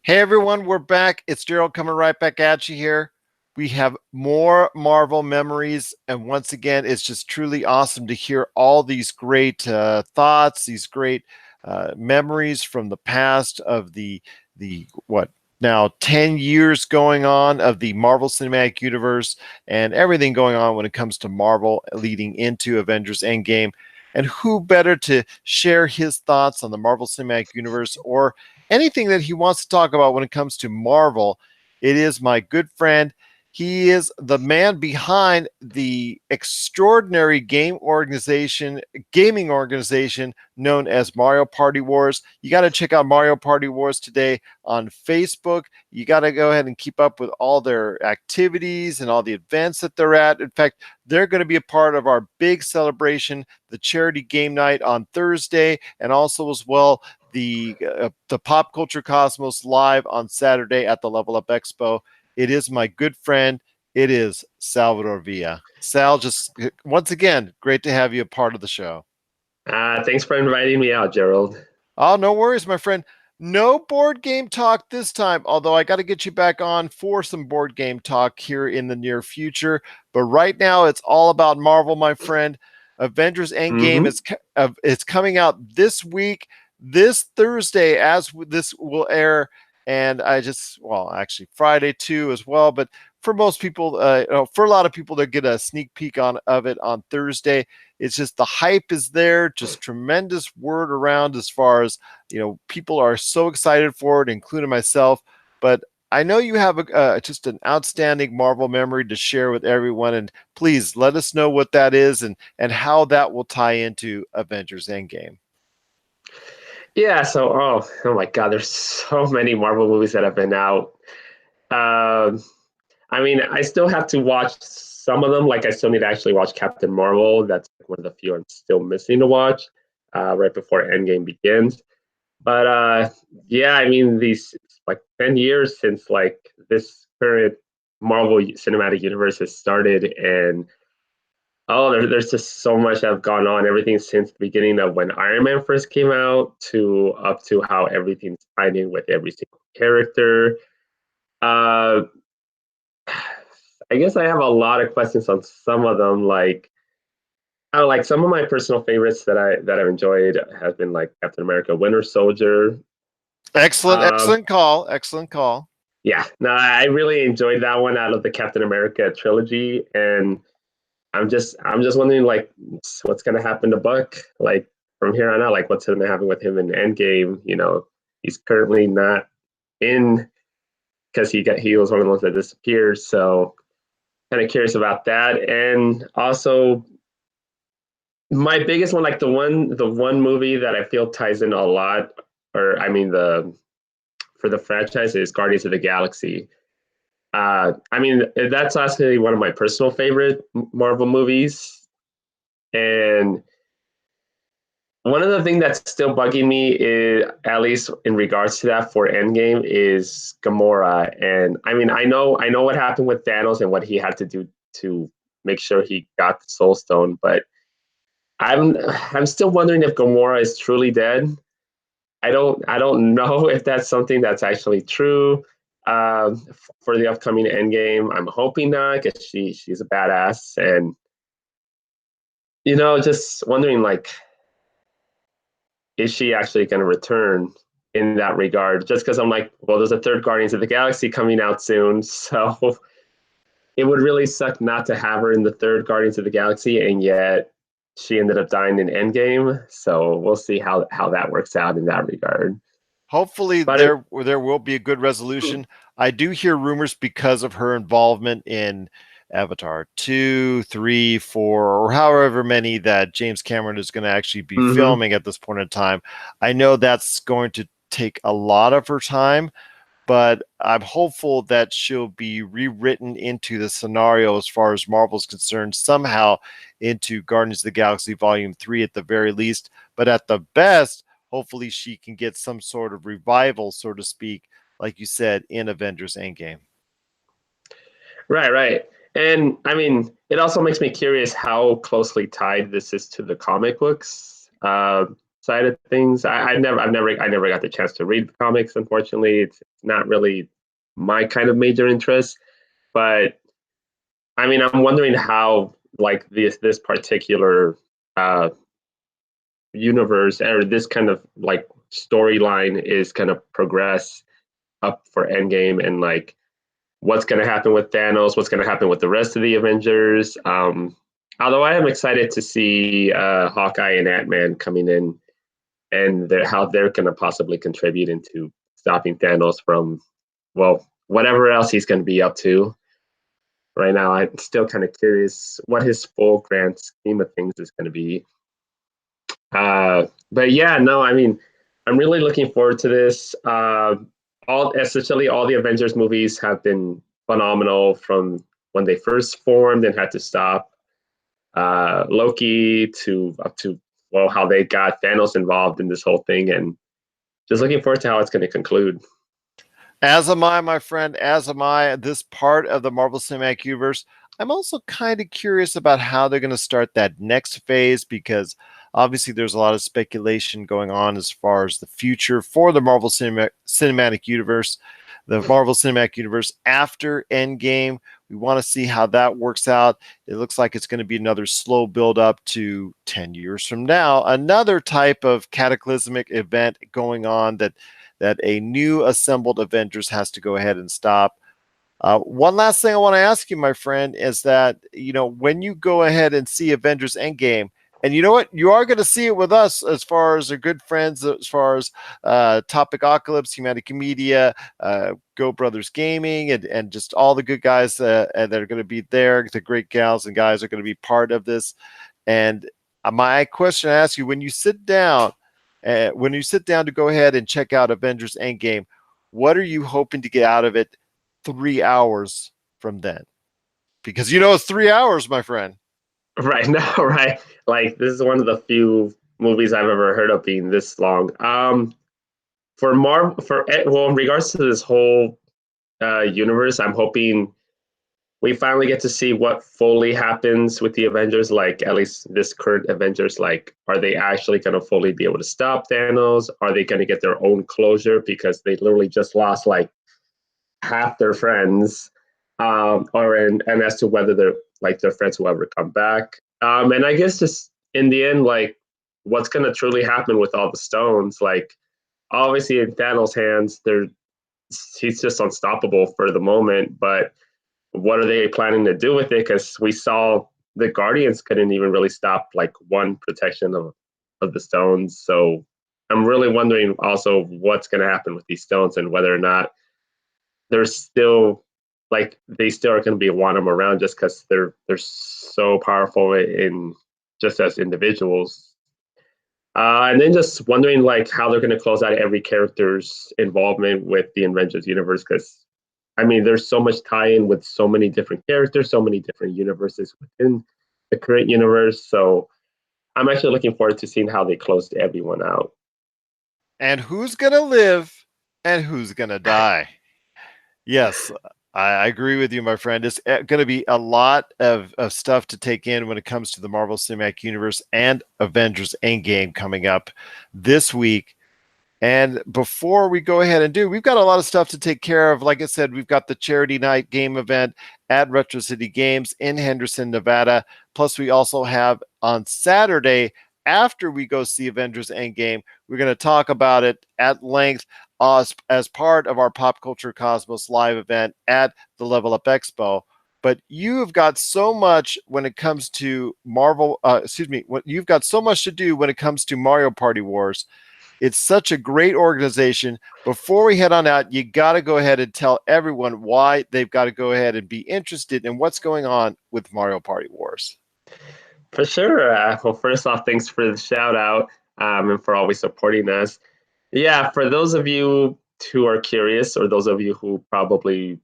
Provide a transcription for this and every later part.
Hey everyone, we're back. It's Daryl coming right back at you here. We have more Marvel memories, and once again, it's just truly awesome to hear all these great thoughts, these great memories from the past of the what now 10 years going on of the Marvel Cinematic Universe and everything going on when it comes to Marvel leading into Avengers Endgame. And who better to share his thoughts on the Marvel Cinematic Universe or anything that he wants to talk about when it comes to Marvel? It is my good friend. He is the man behind the extraordinary gaming organization known as Mario Party Wars. You got to check out Mario Party Wars today on Facebook. You got to go ahead and keep up with all their activities and all the events that they're at. In fact, they're going to be a part of our big celebration, the charity game night on Thursday, and also as well the Pop Culture Cosmos live on Saturday at the Level Up Expo. It is my good friend. It is Salvador Villa. Sal, just once again, great to have you a part of the show. Thanks for inviting me out, Gerald. Oh, no worries, my friend. No board game talk this time, although I got to get you back on for some board game talk here in the near future. But right now, it's all about Marvel, my friend. Avengers Endgame Mm-hmm. is it's coming out this week, this Thursday, as this will air, and I just actually Friday too as well. But for most people, for a lot of people, they get a sneak peek of it on Thursday. It's just the hype is there, just tremendous word around as far as people are so excited for it, including myself. But I know you have just an outstanding Marvel memory to share with everyone, and please let us know what that is and how that will tie into Avengers Endgame. Yeah, so my God, there's so many Marvel movies that have been out. Um, I mean, I still have to watch some of them. Like, I still need to actually watch Captain Marvel. That's one of the few I'm still missing to watch right before Endgame begins. But yeah, I mean, these like 10 years since like this current Marvel Cinematic Universe has started, and there's just so much that have gone on. Everything since the beginning of when Iron Man first came out to up to how everything's tied in with every single character. Uh, I guess I have a lot of questions on some of them. Like some of my personal favorites that I've enjoyed have been like Captain America: Winter Soldier. Excellent, Um, excellent call, excellent call. yeah, no, I really enjoyed that one out of the Captain America trilogy, and I'm just wondering like what's gonna happen to Buck like from here on out, like what's gonna happen with him in Endgame. He's currently not in because he was one of the ones that disappeared. So kind of curious about that. And also my biggest one, like the one movie that I feel ties in a lot, or I mean the for the franchise is Guardians of the Galaxy. I mean that's actually one of my personal favorite Marvel movies, and one of the things that's still bugging me is, at least in regards to that for Endgame, is Gamora. And I mean, I know what happened with Thanos and what he had to do to make sure he got the Soul Stone, but I'm still wondering if Gamora is truly dead. I don't know if that's something that's actually true for the upcoming Endgame. I'm hoping not, because she's a badass, and just wondering like is she actually going to return in that regard? Just because I'm like, well, there's a third Guardians of the Galaxy coming out soon, so it would really suck not to have her in the third Guardians of the Galaxy, and yet she ended up dying in Endgame. So we'll see how that works out in that regard. Hopefully But it, there will be a good resolution. I do hear rumors because of her involvement in Avatar 2, 3, 4, or however many that James Cameron is going to actually be mm-hmm. filming at this point in time. I know that's going to take a lot of her time, but I'm hopeful that she'll be rewritten into the scenario as far as Marvel's concerned, somehow into Guardians of the Galaxy Volume 3 at the very least. But at the best, hopefully she can get some sort of revival, so to speak, like you said, in Avengers Endgame. Right. And I mean, it also makes me curious how closely tied this is to the comic books. side of things. I never got the chance to read the comics. Unfortunately, it's not really my kind of major interest. But I mean, I'm wondering how like this particular uh, universe or this kind of like storyline is going to progress up for Endgame, and like what's going to happen with Thanos, what's going to happen with the rest of the Avengers. Although I am excited to see Hawkeye and Ant-Man coming in, and how they're going to possibly contribute into stopping Thanos from, well, whatever else he's going to be up to. Right now, I'm still kind of curious what his full grand scheme of things is going to be. But yeah, no, I mean, I'm really looking forward to this. Essentially all the Avengers movies have been phenomenal from when they first formed and had to stop Loki to up to, well, how they got Thanos involved in this whole thing, and just looking forward to how it's going to conclude. As am I, my friend. As am I. This part of the Marvel Cinematic Universe. I'm also kind of curious about how they're going to start that next phase because obviously there's a lot of speculation going on as far as the future for the Marvel Cinematic Universe, the Marvel Cinematic Universe after Endgame. We want to see how that works out. It looks like it's going to be another slow build up to 10 years from now, another type of cataclysmic event going on that a new assembled Avengers has to go ahead and stop. One last thing I want to ask you, my friend, is that, when you go ahead and see Avengers Endgame, and you know what? You are going to see it with us as far as our good friends, as far as Topicocalypse, Humanica Media, Go Brothers Gaming, and just all the good guys that are going to be there. The great gals and guys are going to be part of this. And my question I ask you, when you sit down to go ahead and check out Avengers Endgame, what are you hoping to get out of it 3 hours from then? Because it's 3 hours, my friend. Right now, right? Like this is one of the few movies I've ever heard of being this long. Well, in regards to this whole universe, I'm hoping we finally get to see what fully happens with the Avengers. Like at least this current Avengers, like are they actually going to fully be able to stop Thanos? Are they going to get their own closure because they literally just lost like half their friends? And as to whether they're like their friends will ever come back. And I guess just in the end, like what's going to truly happen with all the stones? Like obviously in Thanos' hands, he's just unstoppable for the moment. But what are they planning to do with it? Because we saw the Guardians couldn't even really stop like one protection of the stones. So I'm really wondering also what's going to happen with these stones and whether or not they're still like they still are going to be want them around just because they're so powerful in just as individuals. And then just wondering like how they're going to close out every character's involvement with the Avengers universe, because I mean there's so much tie-in with so many different characters, so many different universes within the current universe. So I'm actually looking forward to seeing how they closed everyone out. And who's going to live and who's going to die? Yes, I agree with you, my friend. It's going to be a lot of stuff to take in when it comes to the Marvel Cinematic Universe and Avengers Endgame coming up this week. And before we go ahead and we've got a lot of stuff to take care of. Like I said, we've got the charity night game event at Retro City Games in Henderson, Nevada. Plus, we also have on Saturday, after we go see Avengers Endgame, we're going to talk about it at length as part of our Pop Culture Cosmos live event at the Level Up Expo. But you've got so much when it comes to you've got so much to do when it comes to Mario Party Wars. It's such a great organization. Before we head on out, you got to go ahead and tell everyone why they've got to go ahead and be interested in what's going on with Mario Party Wars. For sure. Well, first off, thanks for the shout out and for always supporting us. Yeah, for those of you who are curious, or those of you who probably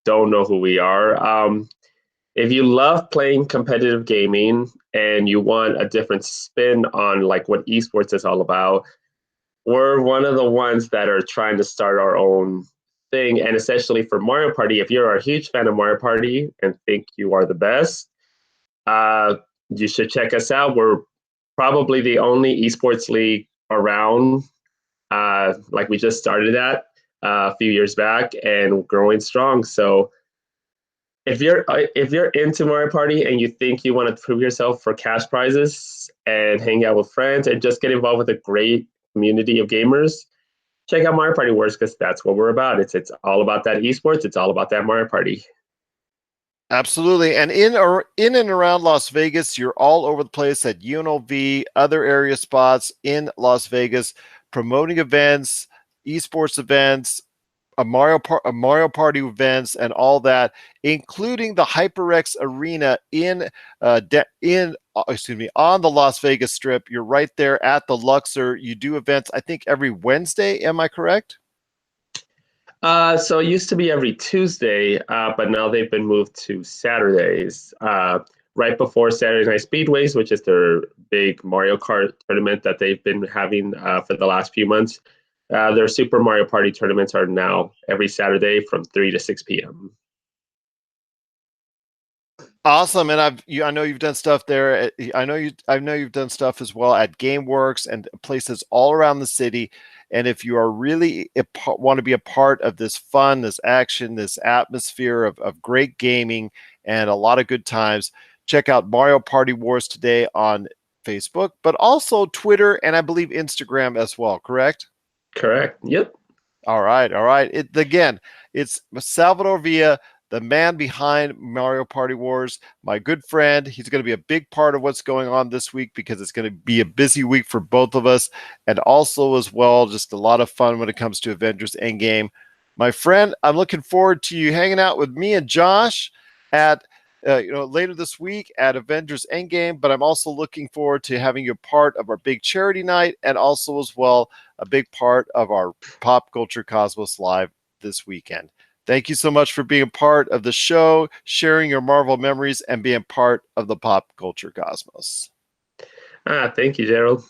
don't know who we are, if you love playing competitive gaming and you want a different spin on like what esports is all about, we're one of the ones that are trying to start our own thing. And especially for Mario Party, if you're a huge fan of Mario Party and think you are the best, uh, you should check us out. We're probably the only esports league around. Like we just started that a few years back and growing strong. So if you're into Mario Party and you think you want to prove yourself for cash prizes and hang out with friends and just get involved with a great community of gamers, check out Mario Party Wars because that's what we're about. It's all about that esports. It's all about that Mario Party. Absolutely. And in and around Las Vegas, you're all over the place at UNLV, other area spots in Las Vegas, promoting events, esports events, a Mario Party events, and all that, including the HyperX Arena on the Las Vegas Strip. You're right there at the Luxor. You do events, I think, every Wednesday. Am I correct? So it used to be every Tuesday, but now they've been moved to Saturdays. Right before Saturday Night Speedways, which is their big Mario Kart tournament that they've been having for the last few months. Their Super Mario Party tournaments are now every Saturday from 3 to 6 p.m. Awesome, and I know you've done stuff there. I know you've done stuff as well at GameWorks and places all around the city. And if you are really want to be a part of this fun, this action, this atmosphere of great gaming and a lot of good times, check out Mario Party Wars today on Facebook, but also Twitter and I believe Instagram as well. Correct? Correct. Yep. All right, all right. Again, it's Salvador Villa, the man behind Mario Party Wars, my good friend. He's going to be a big part of what's going on this week because it's going to be a busy week for both of us, and also as well, just a lot of fun when it comes to Avengers Endgame. My friend, I'm looking forward to you hanging out with me and Josh at later this week at Avengers Endgame, but I'm also looking forward to having you part of our big charity night and also as well a big part of our Pop Culture Cosmos Live this weekend. Thank you so much for being a part of the show, sharing your Marvel memories, and being part of the Pop Culture Cosmos. Thank you, Gerald.